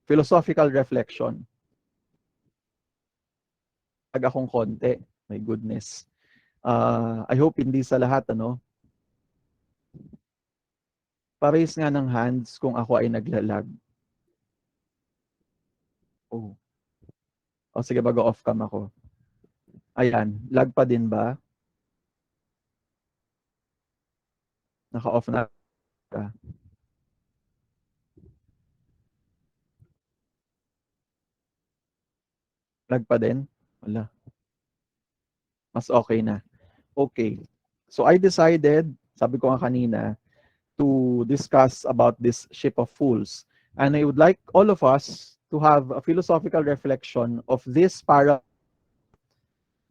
philosophical reflection. Akong konti. My goodness. I hope hindi sa lahat, ano? Pa-raise nga ng hands kung ako ay naglalag. Oh. O sige, bago off cam ako. Ayan, lag pa din ba? Naka-off na. Lag pa din? Wala. Mas okay na. Okay. So I decided, sabi ko nga kanina, to discuss about this ship of fools. And I would like all of us to have a philosophical reflection of this para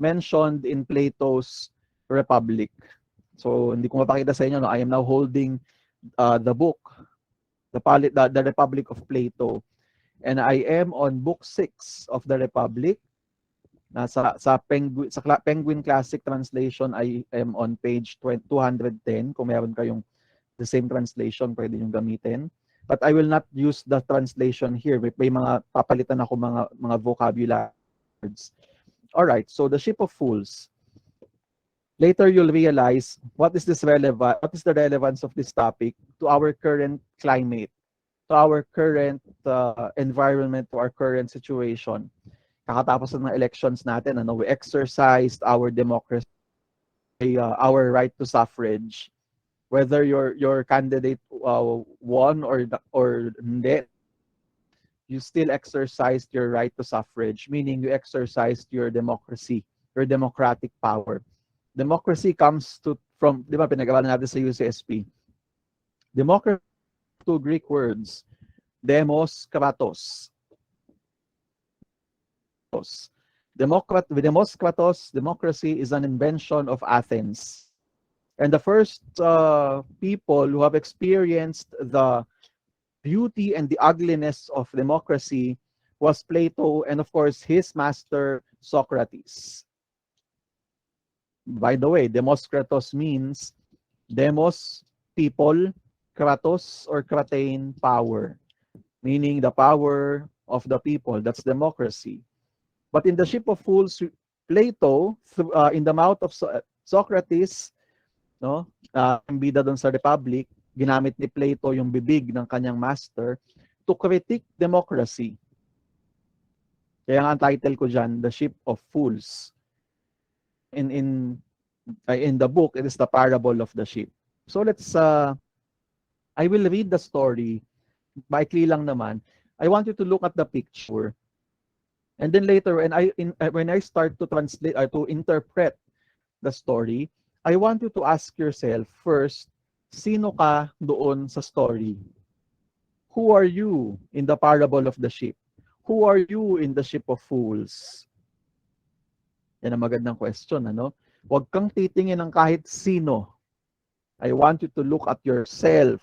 mentioned in Plato's Republic. So hindi ko mapakita sa inyo, no? I am now holding the book, the Republic of Plato. And I am on book 6 of the Republic. Sa Penguin Classic Translation, I am on page 210. Kung meron kayong the same translation, pwede nyo gamitin. But I will not use the translation here. May mga papalitan ako mga vocabulary words. All right, so the ship of fools. Later you'll realize what is the relevance of this topic to our current climate, to our current environment, to our current situation. Kakatapos ng elections natin, ano, we exercised our democracy, our right to suffrage. Whether your candidate won or hindi, you still exercised your right to suffrage, meaning you exercised your democracy, your democratic power. Democracy comes from, di ba, pinag-aralan natin sa UCSP. Democracy, two Greek words, demos, kratos. Democracy is an invention of Athens. And the first people who have experienced the beauty and the ugliness of democracy was Plato and, of course, his master, Socrates. By the way, demos kratos means demos, people, kratos or kratein, power, meaning the power of the people. That's democracy. But in the ship of fools, Plato, in the mouth of Socrates, no, bida doon sa Republic, ginamit ni Plato yung bibig ng kanyang master to critique democracy. Kaya nga ang title ko dyan, The Ship of Fools. In the book, it is the parable of the ship. So I will read the story. Maikli lang naman. I want you to look at the picture. And then later, when I start to translate or to interpret the story, I want you to ask yourself first, sino ka doon sa story? Who are you in the parable of the ship? Who are you in the ship of fools? Yan ang magandang question, ano? Huwag kang titingin ng kahit sino. I want you to look at yourself.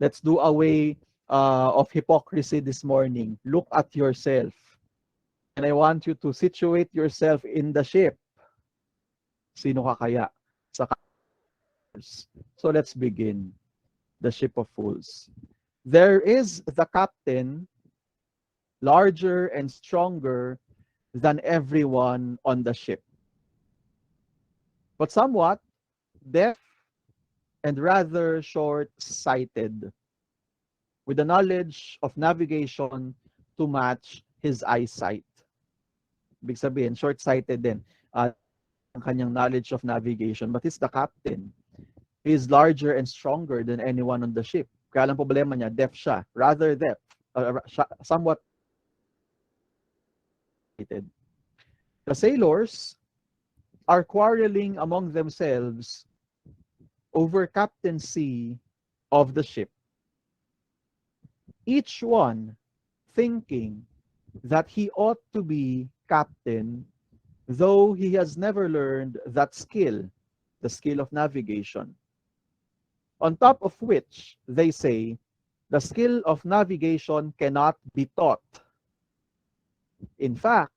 Let's do away of hypocrisy this morning. Look at yourself. And I want you to situate yourself in the ship. Sino ka kaya? So let's begin. The ship of fools. There is the captain, larger and stronger than everyone on the ship, but somewhat deaf and rather short-sighted, with the knowledge of navigation to match his eyesight. Ibig sabihin, short-sighted din ang kanyang knowledge of navigation, but he's the captain. He is larger and stronger than anyone on the ship. Kaya lang problema niya, deaf siya, rather deaf, somewhat. The sailors are quarreling among themselves over captaincy of the ship, each one thinking that he ought to be captain, though he has never learned that skill, the skill of navigation. On top of which, they say, the skill of navigation cannot be taught. In fact,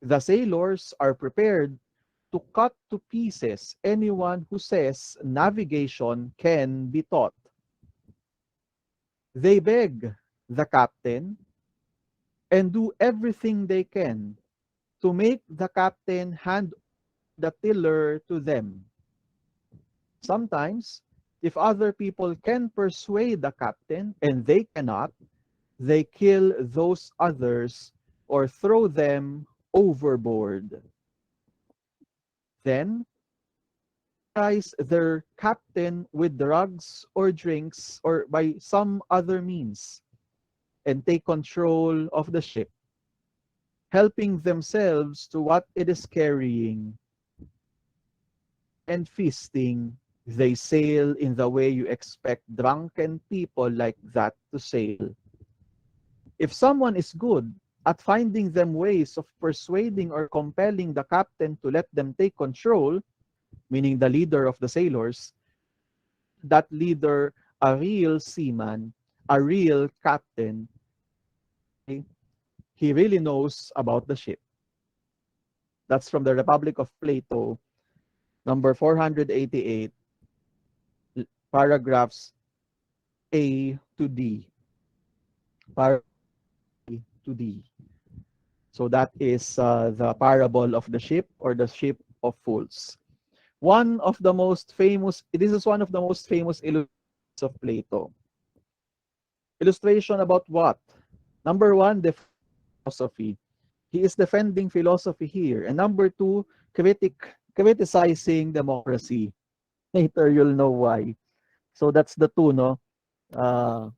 the sailors are prepared to cut to pieces anyone who says navigation can be taught. They beg the captain and do everything they can to make the captain hand the tiller to them. Sometimes, if other people can persuade the captain and they cannot, they kill those others or throw them overboard. Then, ties their captain with drugs or drinks or by some other means and take control of the ship, helping themselves to what it is carrying and feasting. They sail in the way you expect drunken people like that to sail. If someone is good at finding them ways of persuading or compelling the captain to let them take control, meaning the leader of the sailors, that leader a real seaman, a real captain, he really knows about the ship. That's from the Republic of Plato, number 488, paragraphs A to D. Paragraph A to D. So that is the parable of the ship or the ship of fools. One of the most famous, this is one of the most famous illustrations of Plato. Illustration about what? Number one, the philosophy. He is defending philosophy here. And number two, criticizing democracy. Later, you'll know why. So that's the two, no? Uh,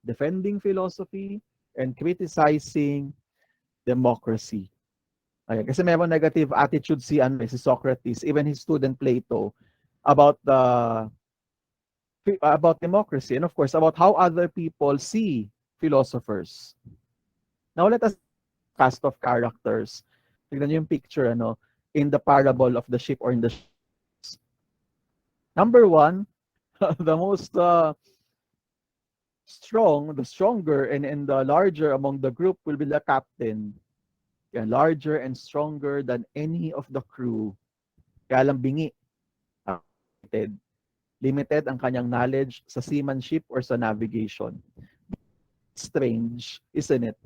Defending philosophy and criticizing democracy. Ayan. Kasi may mga negative attitude si Socrates, even his student Plato, about about democracy and of course about how other people see philosophers. Now let us cast of characters. Tignan niyo yung picture in the parable of the ship or in the ships. Number one, the most the stronger and the larger among the group will be the captain. Yan, larger and stronger than any of the crew. Kaya lang bingi. Limited. Limited ang kanyang knowledge sa seamanship or sa navigation. Strange, isn't it?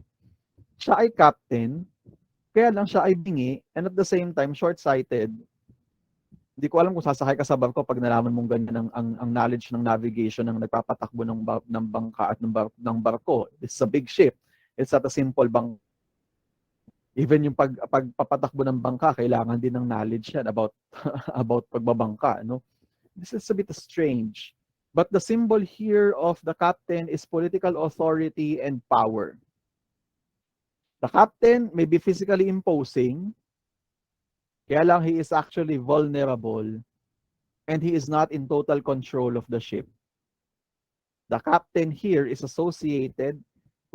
Siya ay captain, kaya lang siya ay bingi, and at the same time, short-sighted. Hindi ko alam kung sasakay ka sa barko pag nalaman mong ganyan ang knowledge ng navigation ng nagpapatakbo ng bangka at ng barko. It's a big ship. It's not a simple bangka. Even yung pagpapatakbo ng bangka, kailangan din ng knowledge yan about about pagbabangka, no? This is a bit strange. But the symbol here of the captain is political authority and power. The captain may be physically imposing, kaya lang he is actually vulnerable and he is not in total control of the ship. The captain here is associated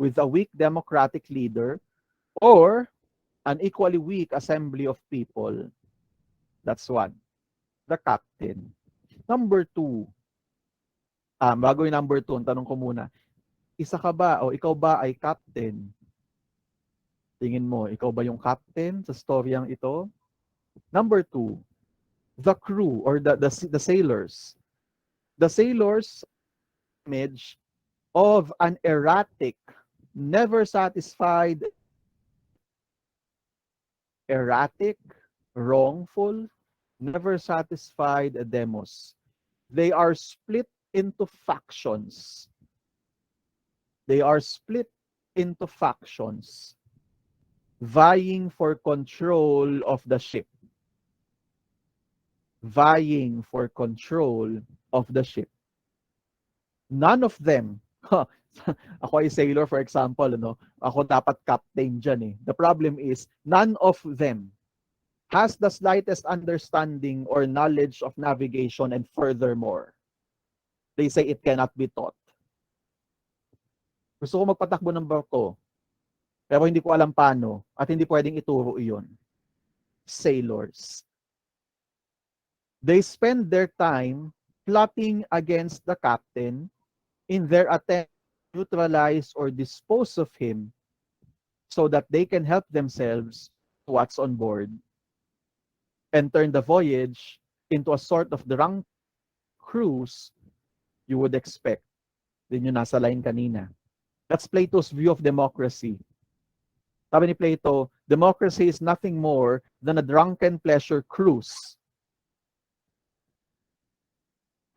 with a weak democratic leader or an equally weak assembly of people. That's one. The captain. Number two. Bago yung number two, tanong ko muna. Isa ka ba o ikaw ba ay captain? Tingin mo, ikaw ba yung captain sa storyang ito? Number two, the crew or the sailors. The sailors image of an erratic, never satisfied, wrongful, never satisfied demos. They are split into factions. They are split into factions, vying for control of the ship. Vying for control of the ship. None of them, ako ay sailor for example, ako dapat captain dyan eh. The problem is, none of them has the slightest understanding or knowledge of navigation, and furthermore, they say it cannot be taught. Gusto ko magpatakbo ng barko, pero hindi ko alam paano at hindi pwedeng ituro iyon. Sailors. They spend their time plotting against the captain in their attempt to neutralize or dispose of him so that they can help themselves to what's on board and turn the voyage into a sort of drunk cruise you would expect. Din yung nasa line kanina. That's Plato's view of democracy. Sabi ni Plato, democracy is nothing more than a drunken pleasure cruise.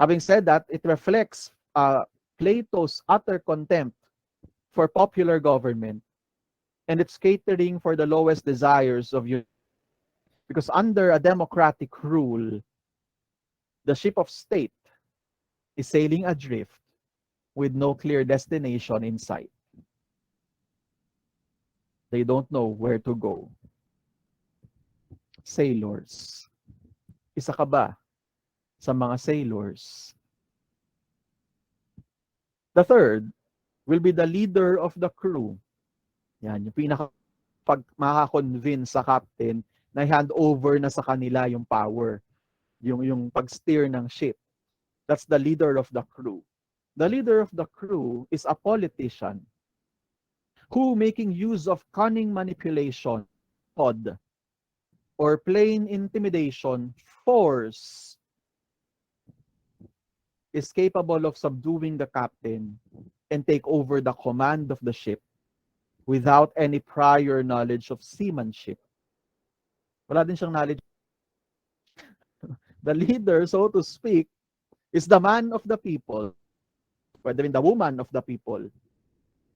Having said that, it reflects Plato's utter contempt for popular government, and it's catering for the lowest desires of humanity. Because under a democratic rule, the ship of state is sailing adrift with no clear destination in sight. They don't know where to go. Sailors. Isa ka ba sa mga sailors? The third will be the leader of the crew. Yan, yung pinaka pag makakonvince sa captain na hand over na sa kanila yung power, yung pag-steer ng ship. That's the leader of the crew. The leader of the crew is a politician who, making use of cunning manipulation, fraud, or plain intimidation, force, is capable of subduing the captain and take over the command of the ship without any prior knowledge of seamanship. Wala din siyang knowledge. The leader, so to speak, is the man of the people, pwede rin the woman of the people,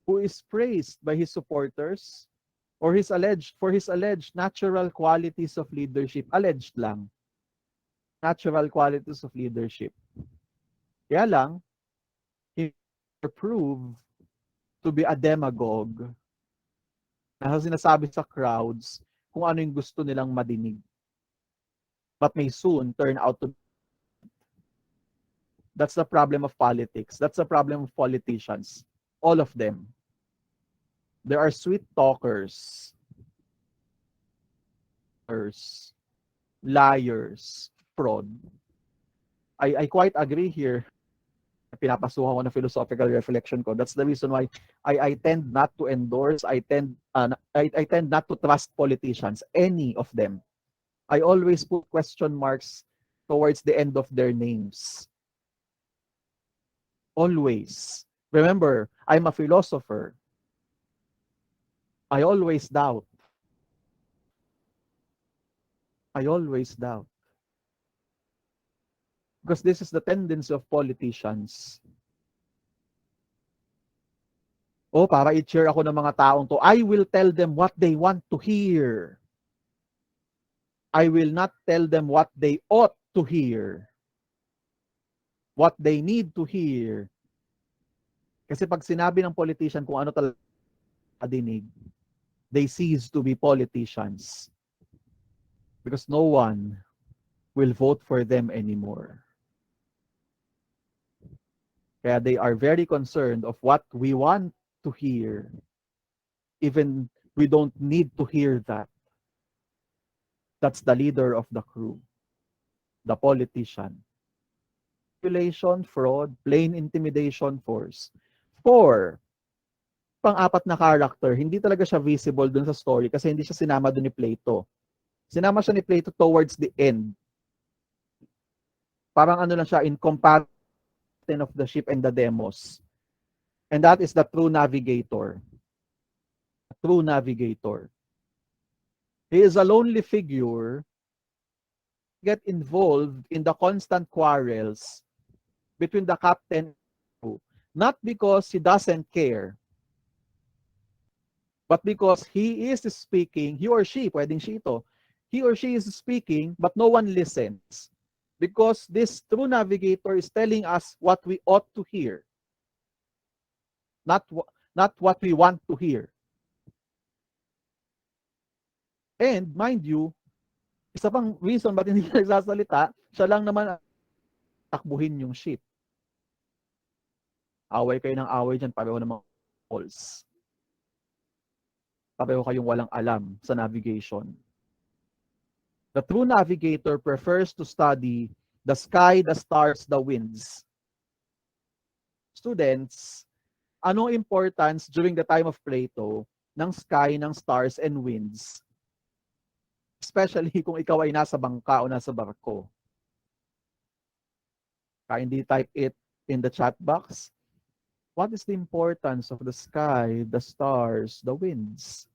who is praised by his supporters or his alleged natural qualities of leadership. Alleged lang. Natural qualities of leadership. Kaya lang, he proved to be a demagogue na sinasabi sa crowds kung ano yung gusto nilang madinig. But may soon turn out to be. That's the problem of politics. That's the problem of politicians. All of them. There are sweet talkers, liars, fraud. I quite agree here. Pinapasuhan ko na philosophical reflection ko. That's the reason why I tend not to endorse, I tend not to trust politicians, any of them. I always put question marks towards the end of their names. Always. Remember, I'm a philosopher. I always doubt. I always doubt. Because this is the tendency of politicians. Oh, para i-cheer ako ng mga taong to, I will tell them what they want to hear. I will not tell them what they ought to hear. What they need to hear. Kasi pag sinabi ng politician kung ano talaga adinig, they cease to be politicians. Because no one will vote for them anymore. Kaya they are very concerned of what we want to hear. Even we don't need to hear that. That's the leader of the crew, the politician. Manipulation, fraud, plain intimidation, force. 4, pang-apat na character, hindi talaga siya visible dun sa story kasi hindi siya sinama dun ni Plato. Sinama siya ni Plato towards the end. Parang ano lang siya, in comparison of the ship and the demos. And that is the true navigator. True navigator. He is a lonely figure, get involved in the constant quarrels between the captain and the crew. Not because he doesn't care, but because he is speaking, he or she, pwedeng she ito, he or she is speaking, but no one listens. Because this true navigator is telling us what we ought to hear, not what we want to hear. And mind you, isa pang reason ba't hindi siya nagsasalita, siya lang naman takbuhin yung ship. Away kayo ng away dyan, pareho ng mga calls. Pareho kayong walang alam sa navigation. The true navigator prefers to study the sky, the stars, the winds. Students, anong importance during the time of Plato ng sky, ng stars, and winds? Especially kung ikaw ay nasa bangka o nasa barko. Kindly type it in the chat box. What is the importance of the sky, the stars, the winds?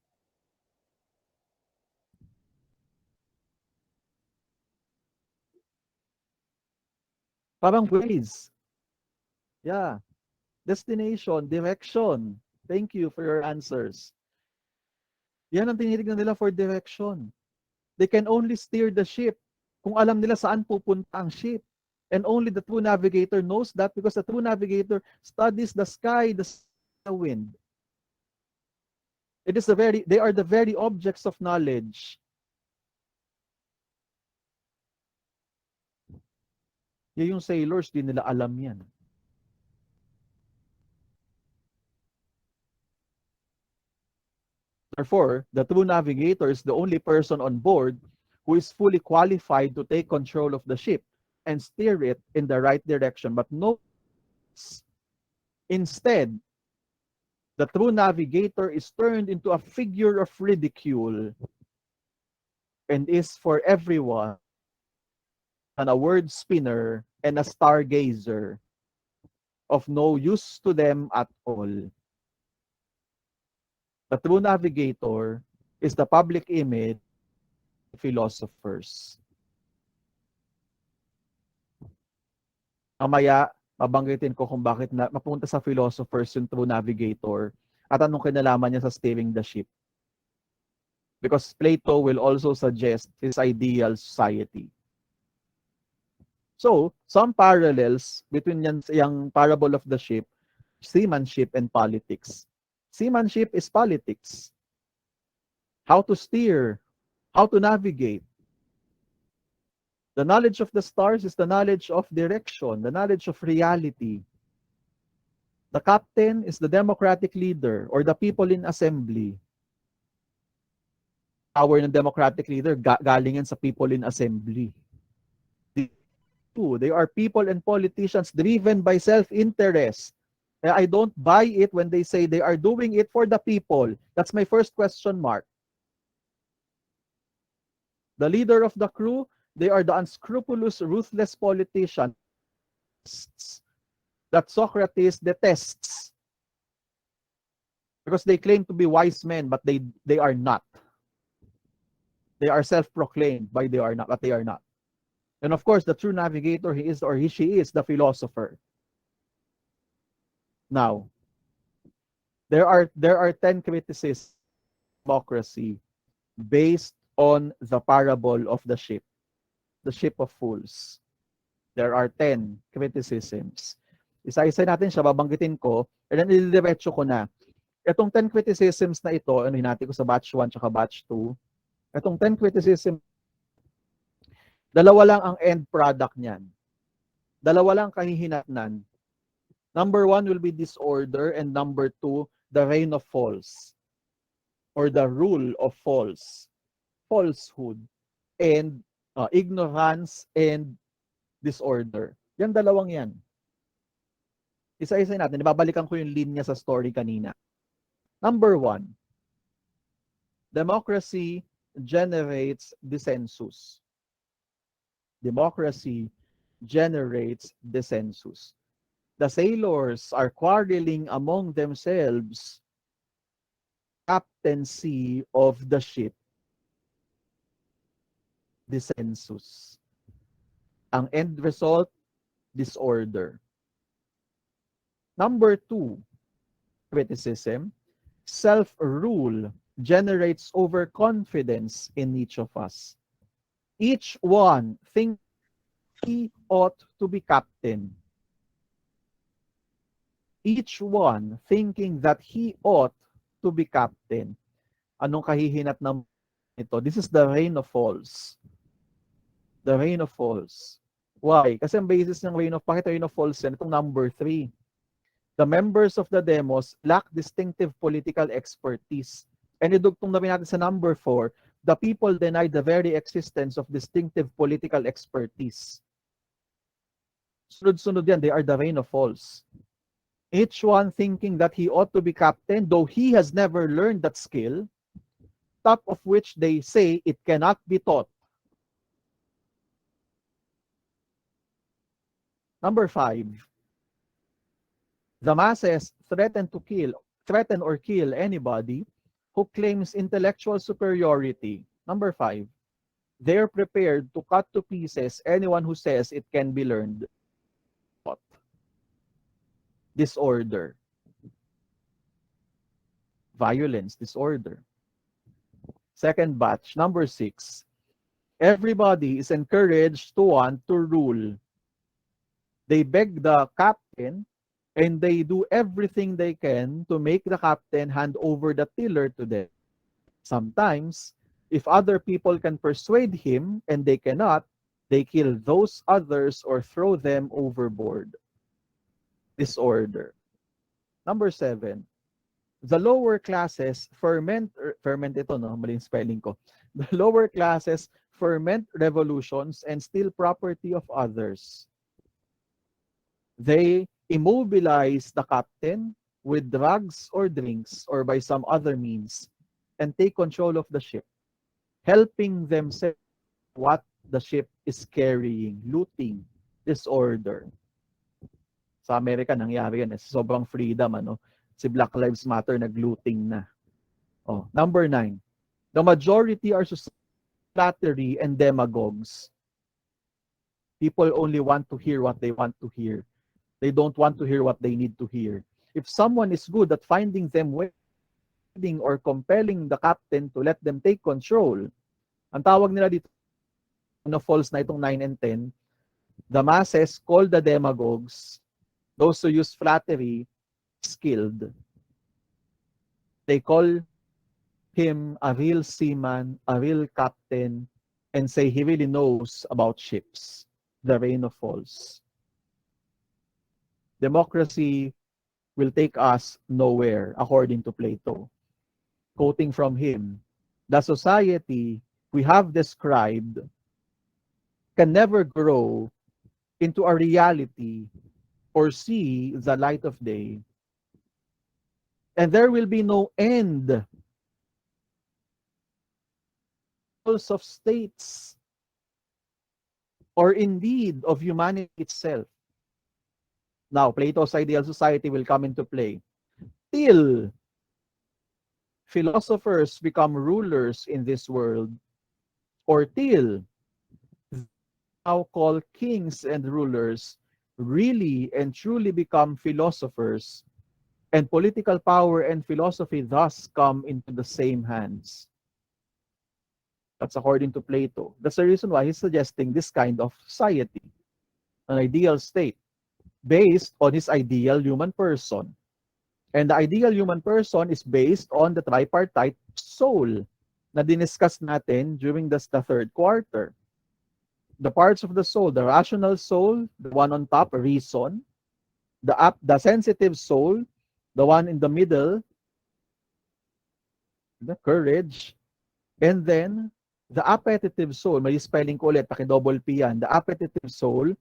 Parang ways. Yeah. Destination, direction. Thank you for your answers. Yan ang tinitignan nila for direction. They can only steer the ship kung alam nila saan pupunta ang ship. And only the true navigator knows that because the true navigator studies the sky, the wind. They are the very objects of knowledge. Yung sailors, di nila alam yan. Therefore, the true navigator is the only person on board who is fully qualified to take control of the ship and steer it in the right direction. But no, instead, the true navigator is turned into a figure of ridicule and is for everyone and a word spinner and a stargazer of no use to them at all. The true navigator is the public image of philosophers. Mamaya, mabanggitin ko kung bakit mapunta sa philosophers yung true navigator at anong kinalaman niya sa steering the ship. Because Plato will also suggest his ideal society. So, some parallels between yung parable of the ship, seamanship, and politics. Seamanship is politics. How to steer, how to navigate. The knowledge of the stars is the knowledge of direction, the knowledge of reality. The captain is the democratic leader or the people in assembly. Power ng democratic leader, galing yan sa people in assembly. They are people and politicians driven by self-interest. I don't buy it when they say they are doing it for the people. That's my first question mark. The leader of the crew, they are the unscrupulous, ruthless politicians that Socrates detests because they claim to be wise men, but they are not. They are self-proclaimed, but they are not. And of course, the true navigator, she is the philosopher. Now, there are 10 criticisms of democracy based on the parable of the ship of fools. There are 10 criticisms. Isa-isa natin siya, babanggitin ko, and then ilidiretso ko na. Itong 10 criticisms na ito, ano hinati ko sa batch 1 tsaka batch 2, itong 10 criticisms, dalawa lang ang end product niyan. Dalawa lang kahihinatnan. Number 1 will be disorder, and number 2, the reign of false, or the rule of falsehood, and ignorance and disorder. Yan dalawang yan. Isa-isa natin. Ibabalikan ko yung linya sa story kanina. Number 1, democracy generates dissensus. Democracy generates dissensus. The sailors are quarreling among themselves captaincy of the ship. Dissensus. Ang end result, disorder. Number 2, criticism. Self-rule generates overconfidence in each of us. Each one thinks he ought to be captain. Each one thinking that he ought to be captain. Anong kahihinat ng ito? This is the reign of false. The reign of false. Why? Kasi ang basis ng bakit reign of false yan? Itong number 3. The members of the demos lack distinctive political expertise. And idugtong na natin sa number 4, the people deny the very existence of distinctive political expertise. Sunod-sunod yan, they are the reign of false. Each one thinking that he ought to be captain, though he has never learned that skill, top of which they say it cannot be taught. Number 5, The masses threaten or kill anybody who claims intellectual superiority. Number 5, they're prepared to cut to pieces anyone who says it can be learned. Disorder, violence, disorder. Second batch, number 6, everybody is encouraged to want to rule. They beg the captain and they do everything they can to make the captain hand over the tiller to them. Sometimes, if other people can persuade him and they cannot, they kill those others or throw them overboard. Disorder. Number 7, the lower classes ferment ito, no? Maling spelling ko. The lower classes ferment revolutions and steal property of others. They immobilize the captain with drugs or drinks or by some other means and take control of the ship, helping them say what the ship is carrying, looting, disorder. Sa Amerika nangyari yan, sobrang freedom, ano. Si Black Lives Matter nag-looting na. Oh, number 9, the majority are flattery and demagogues. People only want to hear what they want to hear. They don't want to hear what they need to hear. If someone is good at finding them wedding or compelling the captain to let them take control, ang tawag nila dito, false na itong 9 and 10, the masses call the demagogues, those who use flattery, skilled. They call him a real seaman, a real captain, and say he really knows about ships. The rain of false. Democracy will take us nowhere, according to Plato. Quoting from him, the society we have described can never grow into a reality or see the light of day. And there will be no end of states or indeed of humanity itself. Now, Plato's ideal society will come into play till philosophers become rulers in this world, or till now called kings and rulers really and truly become philosophers, and political power and philosophy thus come into the same hands. That's according to Plato. That's the reason why he's suggesting this kind of society, an ideal state, based on his ideal human person. And the ideal human person is based on the tripartite soul na diniscuss natin during the third quarter. The parts of the soul, the rational soul, the one on top, reason, the sensitive soul, the one in the middle, the courage, and then the appetitive soul, may spelling ko ulit, paki-double P yan, the appetitive soul,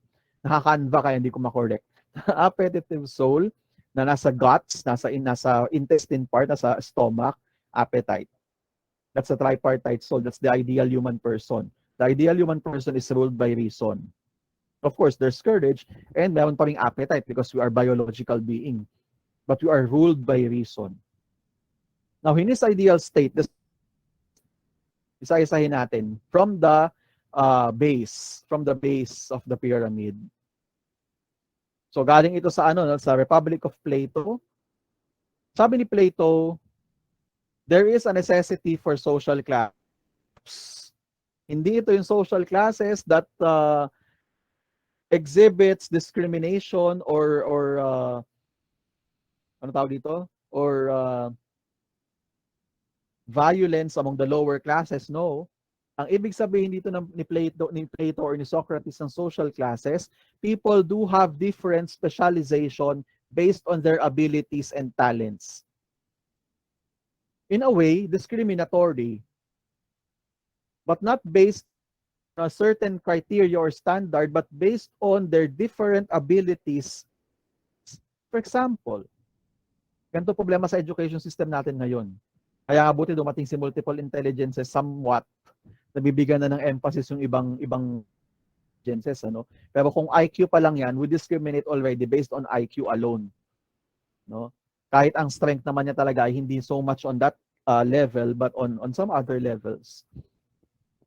nakakanva kaya hindi ko makorek. The appetitive soul, na nasa guts, nasa intestine part, nasa stomach, appetite. That's the tripartite soul. That's the ideal human person. The ideal human person is ruled by reason. Of course, there's courage, and meron pa ring appetite because we are biological being. But we are ruled by reason. Now, in his ideal state, isa-isahin natin from the base of the pyramid. So galing ito sa sa Republic of Plato. Sabi ni Plato, there is a necessity for social class. Hindi ito yung social classes that exhibits discrimination or ano tawag dito? Or violence among the lower classes. No. Ang ibig sabihin dito ni Plato or ni Socrates ng social classes, people do have different specialization based on their abilities and talents. In a way, discriminatory, but not based on a certain criteria or standard, but based on their different abilities. For example, ganito problema sa education system natin ngayon. Kaya nga buti dumating si multiple intelligences somewhat, nabibigyan na ng emphasis yung ibang intelligences, ano? Pero kung IQ pa lang yan, we discriminate already based on IQ alone. no? Kahit ang strength naman niya talaga ay hindi so much on that level, but on some other levels.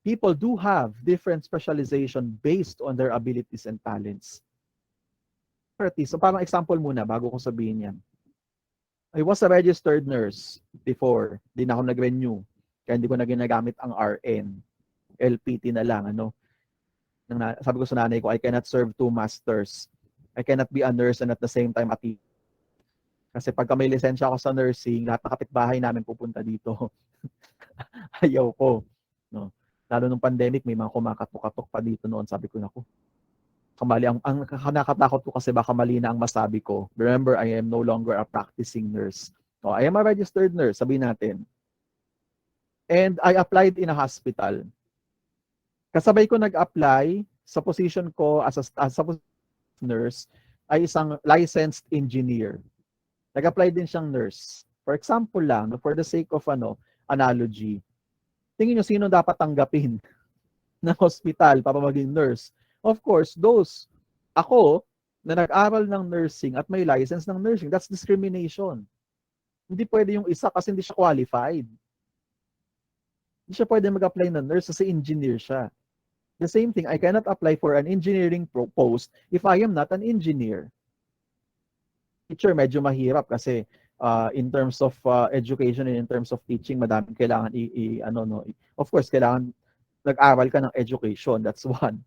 People do have different specialization based on their abilities and talents. So parang example muna bago ko sabihin yan. I was a registered nurse before. Di na ako nag-renew. Kaya hindi ko na ginagamit ang RN. LPT na lang. Sabi ko sa nanay ko, I cannot serve two masters. I cannot be a nurse and at the same time a teacher. Kasi pagka may lisensya ako sa nursing, lahat ng kapitbahay namin pupunta dito. Ayaw ko. No? Lalo nung pandemic, may mga kumakatok-katok pa dito noon. Sabi ko, naku, kamali. Ang nakatakot ko kasi baka mali na ang masabi ko. Remember, I am no longer a practicing nurse. I am a registered nurse, sabihin natin. And I applied in a hospital. Kasabay ko nag-apply sa position ko as a nurse ay isang licensed engineer. Nag-apply din siyang nurse. For example lang, for the sake of analogy, tingin nyo sino dapat tanggapin ng hospital para maging nurse? Of course, ako na nag-aral ng nursing at may license ng nursing, that's discrimination. Hindi pwede yung isa kasi hindi siya qualified. Hindi siya pwede mag-apply ng nurse kasi engineer siya. The same thing, I cannot apply for an engineering post if I am not an engineer. Teacher, medyo mahirap kasi in terms of education and in terms of teaching, madaming kailangan of course, kailangan nag-aral ka ng education. That's one.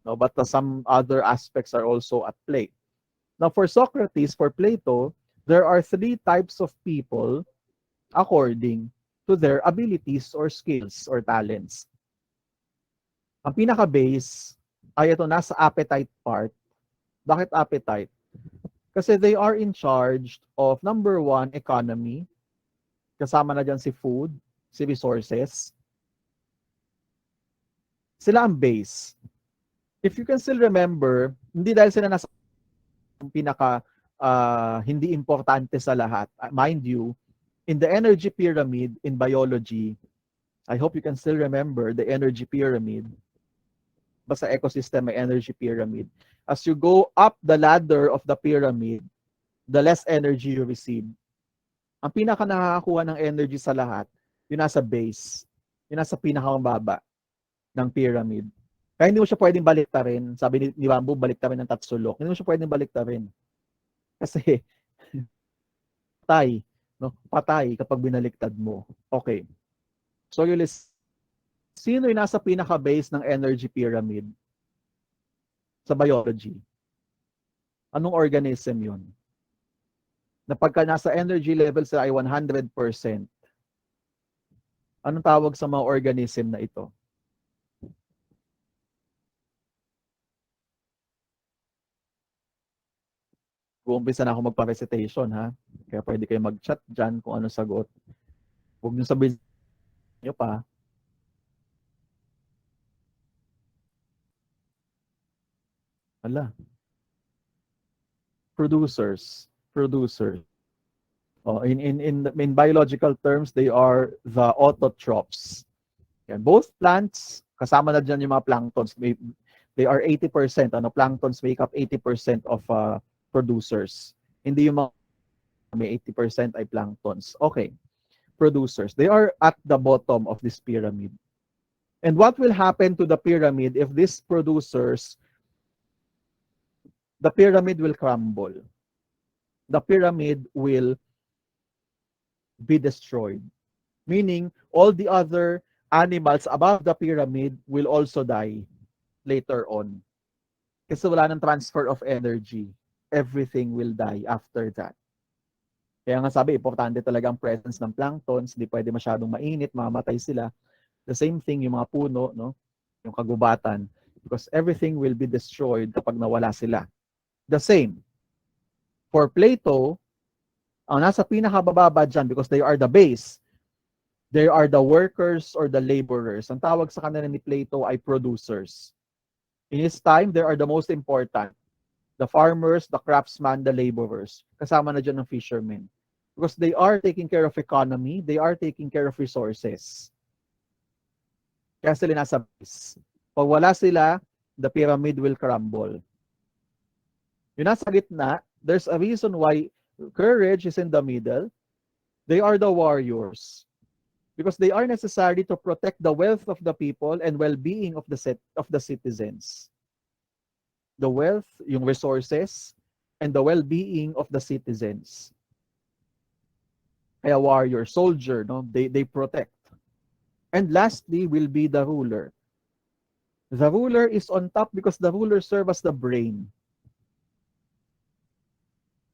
No, but some other aspects are also at play. Now, for Socrates, for Plato, there are three types of people according to their abilities or skills or talents. Ang pinaka-base ay ito nasa appetite part. Bakit appetite? Kasi they are in charge of number one, economy. Kasama na dyan si food, si resources. Sila ang base. If you can still remember, hindi dahil sila nasa pinaka hindi importante sa lahat. Mind you, in the energy pyramid in biology, I hope you can still remember the energy pyramid. Basta ecosystem may energy pyramid. As you go up the ladder of the pyramid, the less energy you receive. Ang pinaka nakakakuha ng energy sa lahat, yun nasa base. Yun nasa pinakamababa ng pyramid. Kaya hindi mo siya pwedeng baliktarin. Sabi ni Bamboo, baliktarin ng tatsulok. Hindi mo siya pwedeng baliktarin. Kasi patay. No? Patay kapag binaliktad mo. Okay. So yung sino yung nasa pinaka-base ng energy pyramid? Sa biology. Anong organism yun? Na pagka nasa energy level sila ay 100%. Anong tawag sa mga organism na ito? Uumpisa na ako magpa-recitation, ha? Kaya pwede kayo mag-chat dyan kung ano sagot. Huwag nyo sabihin nyo pa. Ala. Producers. In biological terms, they are the autotrophs. Yan. Both plants, kasama na dyan yung mga planktons. They are 80%. Planktons make up 80% of producers. Hindi yung mga may 80% ay planktons. Okay. Producers. They are at the bottom of this pyramid. And what will happen to the pyramid if these producers, the pyramid will crumble. The pyramid will be destroyed. Meaning, all the other animals above the pyramid will also die later on. Kasi wala ng transfer of energy. Everything will die after that. Kaya nga sabi, importante talaga ang presence ng planktons. Hindi pwede masyadong mainit, mamatay sila. The same thing yung mga puno, no? Yung kagubatan. Because everything will be destroyed kapag nawala sila. The same. For Plato, ang nasa pinakabababa dyan, because they are the base, they are the workers or the laborers. Ang tawag sa kanila ni Plato ay producers. In his time, they are the most important. The farmers, the craftsmen, the laborers. Kasama na dyan ng fishermen. Because they are taking care of economy, they are taking care of resources. Kaya sila nasa base. Pag wala sila, the pyramid will crumble. Yung nasa gitna, there's a reason why Courage is in the middle. They are the warriors because they are necessary to protect the wealth of the people and well-being of the citizens. The wealth, yung resources, and the well-being of the citizens. Kaya warrior, soldier, no? They protect. And lastly will be the ruler. The ruler is on top because the ruler serves as the brain.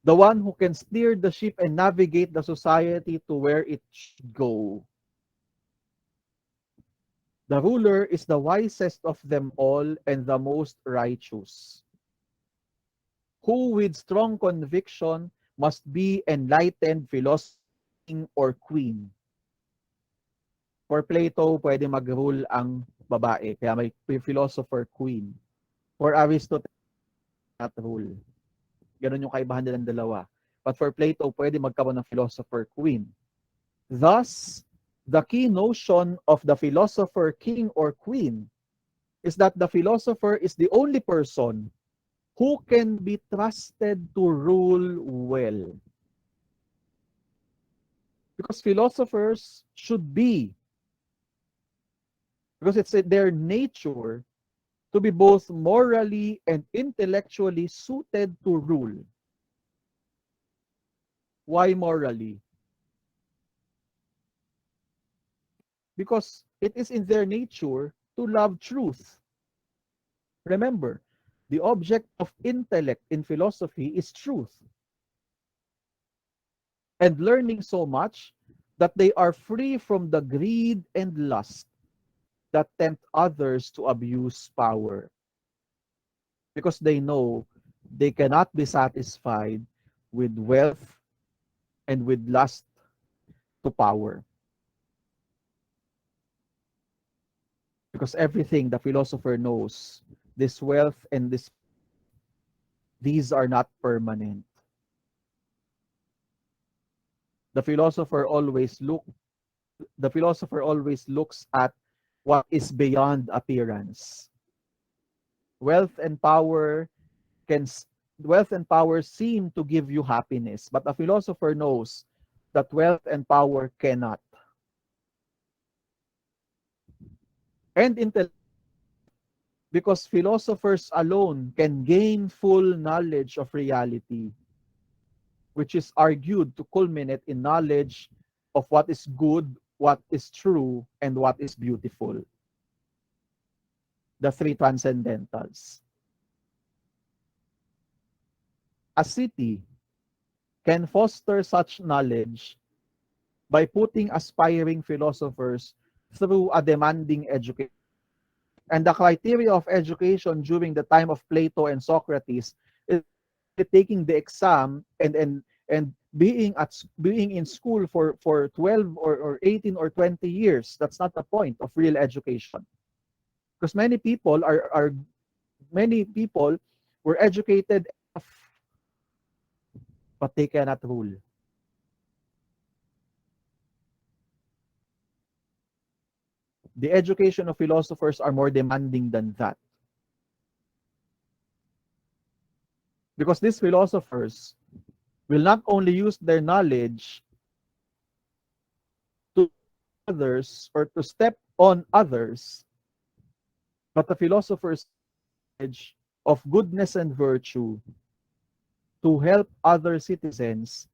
The one who can steer the ship and navigate the society to where it should go. The ruler is the wisest of them all and the most righteous, who with strong conviction must be enlightened philosopher or queen. For Plato, pwede mag-rule ang babae, kaya may philosopher queen. For Aristotle, not rule. Ganun yung kaibahan nilang dalawa. But for Plato, pwede magkaroon ng philosopher queen. Thus, the key notion of the philosopher king or queen is that the philosopher is the only person who can be trusted to rule well. Because philosophers should be, because it's their nature to be both morally and intellectually suited to rule. Why morally? Because it is in their nature to love truth. Remember, the object of intellect in philosophy is truth. And learning so much that they are free from the greed and lust that tempt others to abuse power. Because they know they cannot be satisfied with wealth and with lust to power. Because everything the philosopher knows, this wealth and these are not permanent. The philosopher always looks at what is beyond appearance. Wealth and power can wealth and power seem to give you happiness, but a philosopher knows that wealth and power cannot. And because philosophers alone can gain full knowledge of reality, which is argued to culminate in knowledge of what is good, what is true, and what is beautiful. The three transcendentals. A city can foster such knowledge by putting aspiring philosophers through a demanding education. And the criteria of education during the time of Plato and Socrates is taking the exam and being in school for 12 or 18 or 20 years. That's not the point of real education. Because many people were educated enough, but they cannot rule. The education of philosophers are more demanding than that. Because these philosophers will not only use their knowledge to others or to step on others, but the philosophers' knowledge of goodness and virtue to help other citizens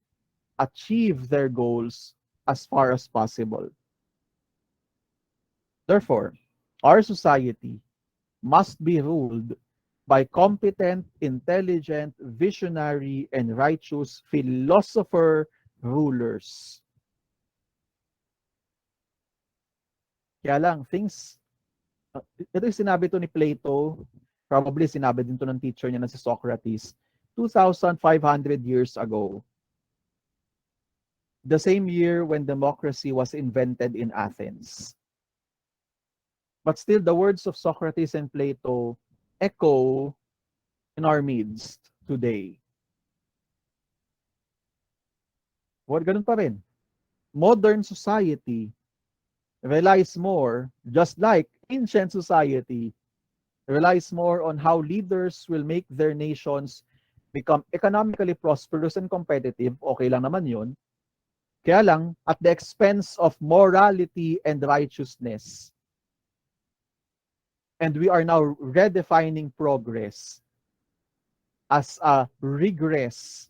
achieve their goals as far as possible. Therefore, our society must be ruled by competent, intelligent, visionary, and righteous philosopher rulers. Kaya lang, ito yung sinabi to ni Plato, probably sinabi din to ng teacher niya na si Socrates, 2,500 years ago. The same year when democracy was invented in Athens. But still, the words of Socrates and Plato echo in our midst today. What ganun pa rin. Modern society relies more, just like ancient society, relies more on how leaders will make their nations become economically prosperous and competitive, okay lang naman yun. Kaya lang, at the expense of morality and righteousness. And we are now redefining progress as a regress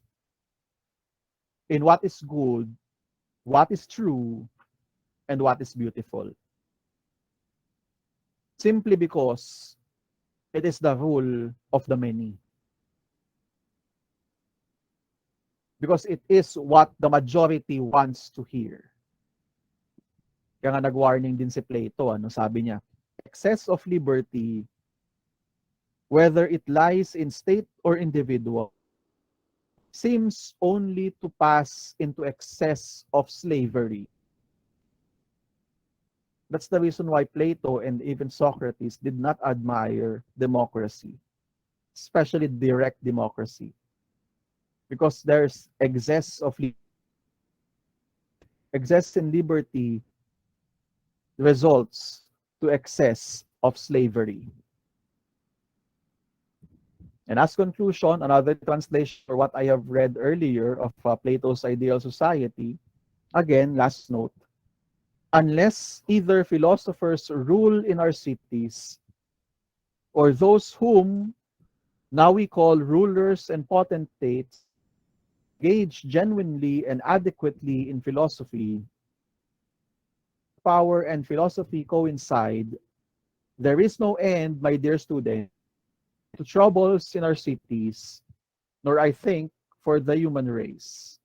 in what is good, what is true, and what is beautiful. Simply because it is the rule of the many. Because it is what the majority wants to hear. Kaya nga nag-warning din si Plato, sabi niya, excess of liberty, whether it lies in state or individual, seems only to pass into excess of slavery. That's the reason why Plato and even Socrates did not admire democracy, especially direct democracy, because there's excess in liberty results to excess of slavery. And as conclusion, another translation for what I have read earlier of Plato's ideal society, again, last note, unless either philosophers rule in our cities or those whom now we call rulers and potentates engage genuinely and adequately in philosophy, power and philosophy coincide, there is no end, my dear student, to troubles in our cities, nor I think for the human race.